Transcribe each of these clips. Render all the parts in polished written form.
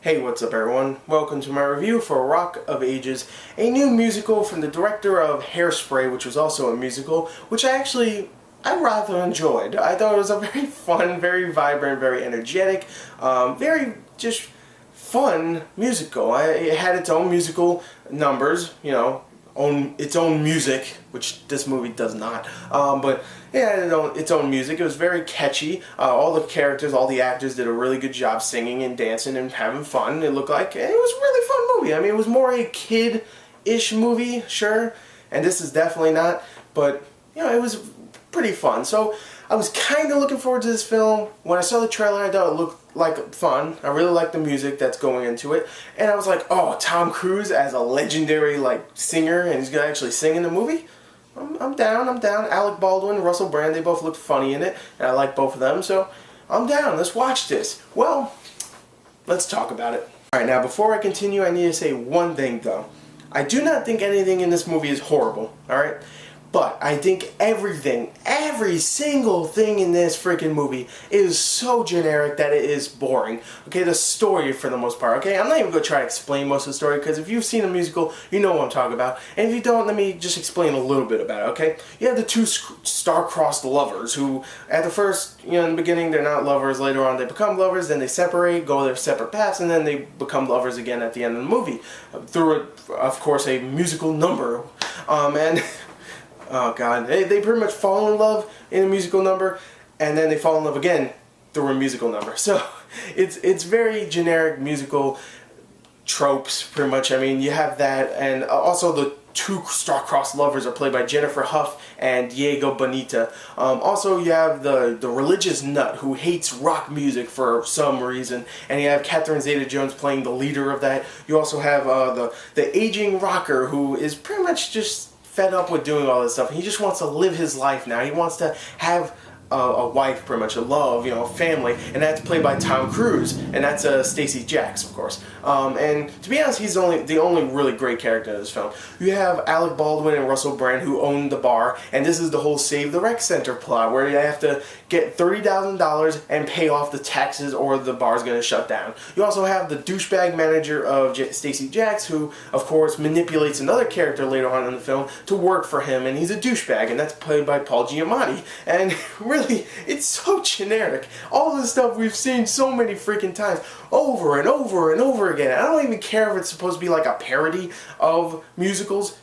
Hey, what's up everyone? Welcome to my review for Rock of Ages, a new musical from the director of Hairspray, which was also a musical, which I rather enjoyed. I thought it was a very fun, very vibrant, very energetic, very just fun musical. It had its own musical numbers, you know, its own music, which this movie does not, but it had its own music. It was very catchy. All the characters, all the actors did a really good job singing and dancing and having fun. It looked like it was a really fun movie. I mean, it was more a kid-ish movie, sure, and this is definitely not, but you know, it was pretty fun. So I was kind of looking forward to this film. When I saw the trailer, I thought it looked like fun. I really liked the music that's going into it, and I was like, oh, Tom Cruise as a legendary singer, and he's gonna actually sing in the movie. I'm down. Alec Baldwin and Russell Brand, they both looked funny in it, and I like both of them, so I'm down. Let's watch this. Well, let's talk about it. Alright, now before I continue, I need to say one thing though. I do not think anything in this movie is horrible, alright? But I think every single thing in this freaking movie is so generic that it is boring. Okay, the story for the most part, okay? I'm not even going to try to explain most of the story because if you've seen a musical, you know what I'm talking about. And if you don't, let me just explain a little bit about it, okay? You have the two star-crossed lovers who, at the first, you know, in the beginning, they're not lovers. Later on, they become lovers, then they separate, go their separate paths, and then they become lovers again at the end of the movie. Through, of course, a musical number. Oh god, they pretty much fall in love in a musical number, and then they fall in love again through a musical number. So it's very generic musical tropes, pretty much. I mean, you have that, and also the two star-crossed lovers are played by Jennifer Hough and Diego Boneta. Also, you have the religious nut who hates rock music for some reason, and you have Catherine Zeta-Jones playing the leader of that. You also have the aging rocker who is pretty much just fed up with doing all this stuff. He just wants to live his life now. He wants to have a wife, pretty much, a love, you know, a family, and that's played by Tom Cruise, and that's Stacey Jacks, of course. And to be honest, he's the only really great character in this film. You have Alec Baldwin and Russell Brand who own the bar, and this is the whole Save the Rec Center plot, where you have to get $30,000 and pay off the taxes or the bar's going to shut down. You also have the douchebag manager of Stacey Jacks, who, of course, manipulates another character later on in the film to work for him, and he's a douchebag, and that's played by Paul Giamatti. And really, it's so generic. All this stuff we've seen so many freaking times, over and over and over again. I don't even care if it's supposed to be like a parody of musicals.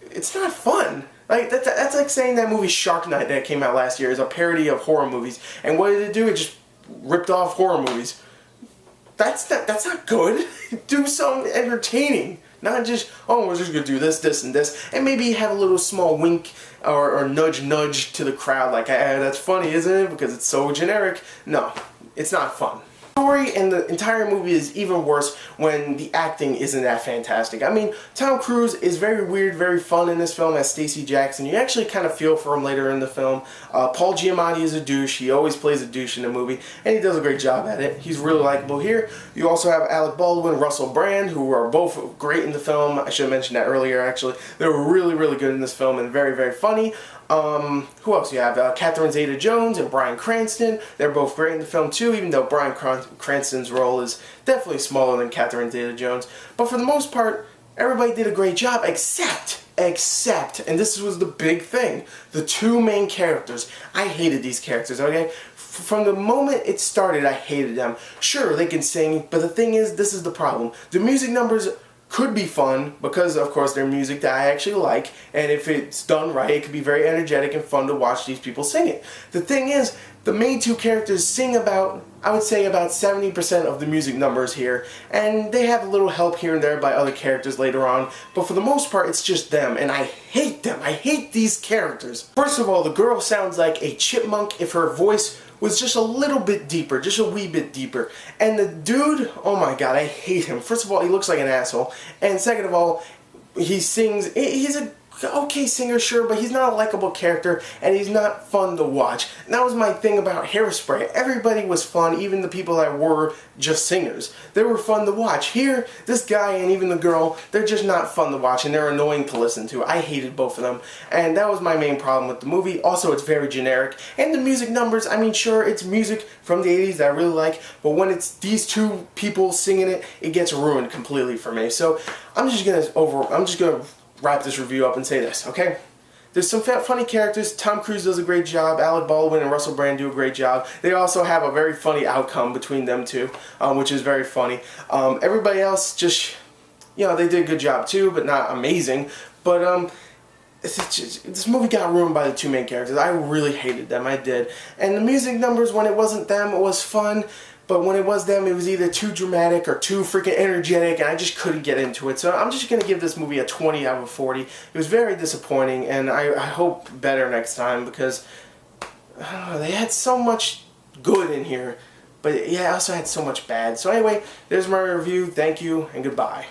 It's not fun. Like that's like saying that movie Shark Night that came out last year is a parody of horror movies. And what did it do? It just ripped off horror movies. That's not good. Do something entertaining. Not just, oh, we're just going to do this, this, and this. And maybe have a little small wink or nudge to the crowd. Like, that's funny, isn't it? Because it's so generic. No, it's not fun. The story and the entire movie is even worse when the acting isn't that fantastic. I mean, Tom Cruise is very weird, very fun in this film as Stacey Jackson. You actually kind of feel for him later in the film. Paul Giamatti is a douche. He always plays a douche in the movie, and he does a great job at it. He's really likable here. You also have Alec Baldwin, Russell Brand, who are both great in the film. I should have mentioned that earlier, actually. They were really, really good in this film and very, very funny. Who else you have? Catherine Zeta-Jones and Bryan Cranston. They're both great in the film too, even though Bryan Cranston's role is definitely smaller than Catherine Zeta-Jones. But for the most part, everybody did a great job, except, and this was the big thing, the two main characters. I hated these characters, okay? From the moment it started, I hated them. Sure, they can sing, but the thing is, this is the problem. The music numbers could be fun because, of course, they're music that I actually like, and if it's done right, it could be very energetic and fun to watch these people sing it. The thing is, the main two characters sing about, I would say, about 70% of the music numbers here, and they have a little help here and there by other characters later on, but for the most part, it's just them, and I hate them. I hate these characters. First of all, the girl sounds like a chipmunk if her voice was just a little bit deeper, just a wee bit deeper. And the dude, oh my god, I hate him. First of all, he looks like an asshole. And second of all, he sings, he's a okay singer, sure, but he's not a likable character, and he's not fun to watch. And that was my thing about Hairspray. Everybody was fun, even the people that were just singers. They were fun to watch. Here, this guy and even the girl, they're just not fun to watch, and they're annoying to listen to. I hated both of them, and that was my main problem with the movie. Also, it's very generic, and the music numbers, I mean, sure, it's music from the 80s that I really like, but when it's these two people singing it, it gets ruined completely for me. So I'm just gonna wrap this review up and say this, okay? There's some funny characters. Tom Cruise does a great job. Alec Baldwin and Russell Brand do a great job. They also have a very funny outcome between them two, which is very funny. Everybody else just, you know, they did a good job too, but not amazing. But this movie got ruined by the two main characters. I really hated them, I did. And the music numbers, when it wasn't them, it was fun. But when it was them, it was either too dramatic or too freaking energetic, and I just couldn't get into it. So I'm just going to give this movie a 20 out of 40. It was very disappointing, and I hope better next time, because I don't know, they had so much good in here. But yeah, I also had so much bad. So anyway, there's my review. Thank you, and goodbye.